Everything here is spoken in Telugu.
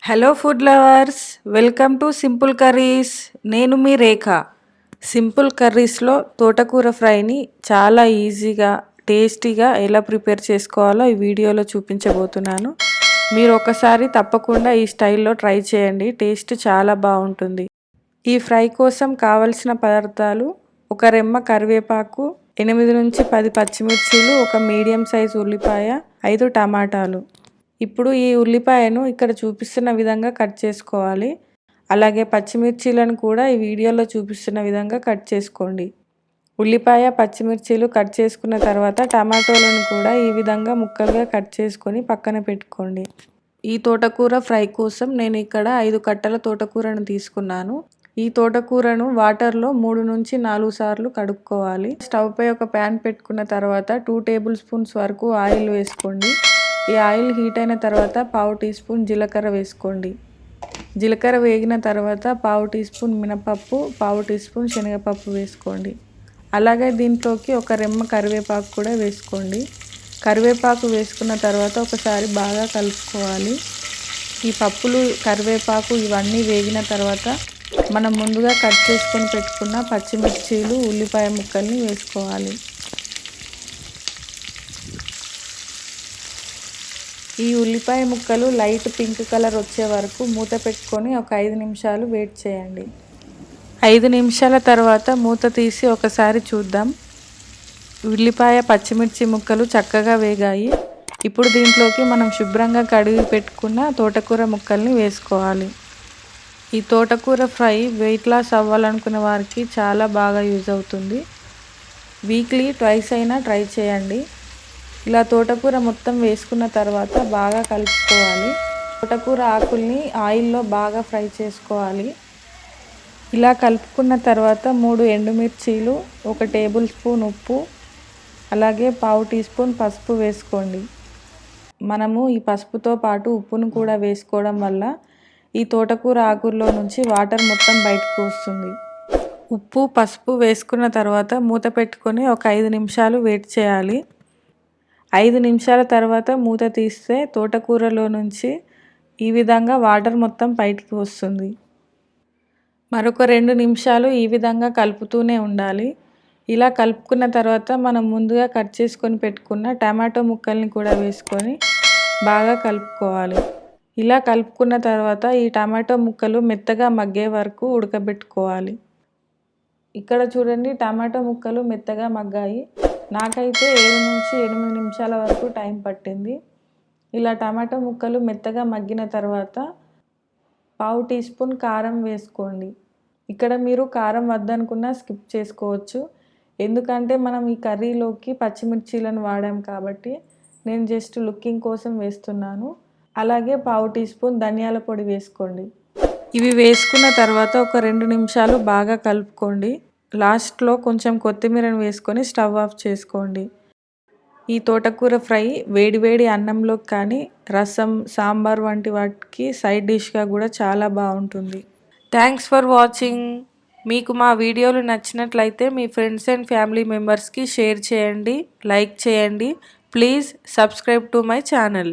Hello food lovers, welcome to simple curries. నేను మీ రేఖ. సింపుల్ కర్రీస్లో తోటకూర ఫ్రైని చాలా ఈజీగా టేస్టీగా ఎలా ప్రిపేర్ చేసుకోవాలో ఈ వీడియోలో చూపించబోతున్నాను. మీరు ఒకసారి తప్పకుండా ఈ స్టైల్లో ట్రై చేయండి, టేస్ట్ చాలా బాగుంటుంది. ఈ ఫ్రై కోసం కావలసిన పదార్థాలు: ఒక రెమ్మ కరివేపాకు, 8 నుంచి 10 పచ్చిమిర్చీలు, ఒక మీడియం సైజు ఉల్లిపాయ, 5 టమాటాలు. ఇప్పుడు ఈ ఉల్లిపాయను ఇక్కడ చూపిస్తున్న విధంగా కట్ చేసుకోవాలి. అలాగే పచ్చిమిర్చీలను కూడా ఈ వీడియోలో చూపిస్తున్న విధంగా కట్ చేసుకోండి. ఉల్లిపాయ, పచ్చిమిర్చీలు కట్ చేసుకున్న తర్వాత టమాటోలను కూడా ఈ విధంగా ముక్కలుగా కట్ చేసుకొని పక్కన పెట్టుకోండి. ఈ తోటకూర ఫ్రై కోసం నేను ఇక్కడ 5 కట్టల తోటకూరను తీసుకున్నాను. ఈ తోటకూరను వాటర్లో 3 నుంచి 4 సార్లు కడుక్కోవాలి. స్టవ్ పై ఒక ప్యాన్ పెట్టుకున్న తర్వాత 2 టేబుల్ స్పూన్స్ వరకు ఆయిల్ వేసుకోండి. ఈ ఆయిల్ హీట్ అయిన తర్వాత 1/2 టీ స్పూన్ జీలకర్ర వేసుకోండి. జీలకర్ర వేగిన తర్వాత 1/2 టీ స్పూన్ మినపప్పు, 1/2 టీ స్పూన్ శనగపప్పు వేసుకోండి. అలాగే దీంట్లోకి ఒక రెమ్మ కరివేపాకు కూడా వేసుకోండి. కరివేపాకు వేసుకున్న తర్వాత ఒకసారి బాగా కలుపుకోవాలి. ఈ పప్పులు, కరివేపాకు ఇవన్నీ వేగిన తర్వాత మనం ముందుగా కట్ చేసుకొని పెట్టుకున్న పచ్చిమిర్చీలు, ఉల్లిపాయ ముక్కల్ని వేసుకోవాలి. ఈ ఉల్లిపాయ ముక్కలు లైట్ పింక్ కలర్ వచ్చే వరకు మూత పెట్టుకొని ఒక 5 నిమిషాలు వెయిట్ చేయండి. 5 నిమిషాల తర్వాత మూత తీసి ఒకసారి చూద్దాం. ఉల్లిపాయ, పచ్చిమిర్చి ముక్కలు చక్కగా వేగాయి. ఇప్పుడు దీంట్లోకి మనం శుభ్రంగా కడిగి పెట్టుకున్న తోటకూర ముక్కల్ని వేసుకోవాలి. ఈ తోటకూర ఫ్రై వెయిట్ లాస్ అవ్వాలనుకునే వారికి చాలా బాగా యూజ్ అవుతుంది. వీక్లీ ట్వైస్ అయినా ట్రై చేయండి. ఇలా తోటకూర మొత్తం వేసుకున్న తర్వాత బాగా కలుపుకోవాలి. తోటకూర ఆకుల్ని ఆయిల్లో బాగా ఫ్రై చేసుకోవాలి. ఇలా కలుపుకున్న తర్వాత 3 ఎండుమిర్చీలు, 1 టేబుల్ స్పూన్ ఉప్పు, అలాగే 1/2 టీ స్పూన్ పసుపు వేసుకోండి. మనము ఈ పసుపుతో పాటు ఉప్పును కూడా వేసుకోవడం వల్ల ఈ తోటకూర ఆకుల్లో నుంచి వాటర్ మొత్తం బయటకు వస్తుంది. ఉప్పు, పసుపు వేసుకున్న తర్వాత మూత పెట్టుకొని ఒక 5 నిమిషాలు వెయిట్ చేయాలి. 5 నిమిషాల తర్వాత మూత తీస్తే తోటకూరలో నుంచి ఈ విధంగా వాటర్ మొత్తం బయటికి వస్తుంది. మరొక 2 నిమిషాలు ఈ విధంగా కలుపుతూనే ఉండాలి. ఇలా కలుపుకున్న తర్వాత మనం ముందుగా కట్ చేసుకొని పెట్టుకున్న టమాటో ముక్కల్ని కూడా వేసుకొని బాగా కలుపుకోవాలి. ఇలా కలుపుకున్న తర్వాత ఈ టమాటో ముక్కలు మెత్తగా మగ్గే వరకు ఉడకబెట్టుకోవాలి. ఇక్కడ చూడండి, టమాటో ముక్కలు మెత్తగా మగ్గాయి. నాకైతే 7 నుంచి 8 నిమిషాల వరకు టైం పట్టింది. ఇలా టమాటో ముక్కలు మెత్తగా మగ్గిన తర్వాత 1/2 టీ స్పూన్ కారం వేసుకోండి. ఇక్కడ మీరు కారం వద్దనుకున్నా స్కిప్ చేసుకోవచ్చు. ఎందుకంటే మనం ఈ కర్రీలోకి పచ్చిమిర్చీలను వాడాం కాబట్టి నేను జస్ట్ లుకింగ్ కోసం వేస్తున్నాను. అలాగే 1/2 టీ స్పూన్ ధనియాల పొడి వేసుకోండి. ఇవి వేసుకున్న తర్వాత ఒక 2 నిమిషాలు బాగా కలుపుకోండి. లాస్ట్లో కొంచెం కొత్తిమీరను వేసుకొని స్టవ్ ఆఫ్ చేసుకోండి. ఈ తోటకూర ఫ్రై వేడివేడి అన్నంలోకి కానీ, రసం, సాంబార్ వంటి వాటికి సైడ్ డిష్గా కూడా చాలా బాగుంటుంది. Thanks for watching. మీకు మా వీడియోలు నచ్చినట్లయితే మీ ఫ్రెండ్స్ అండ్ ఫ్యామిలీ మెంబర్స్కి షేర్ చేయండి, లైక్ చేయండి. Please subscribe to my channel.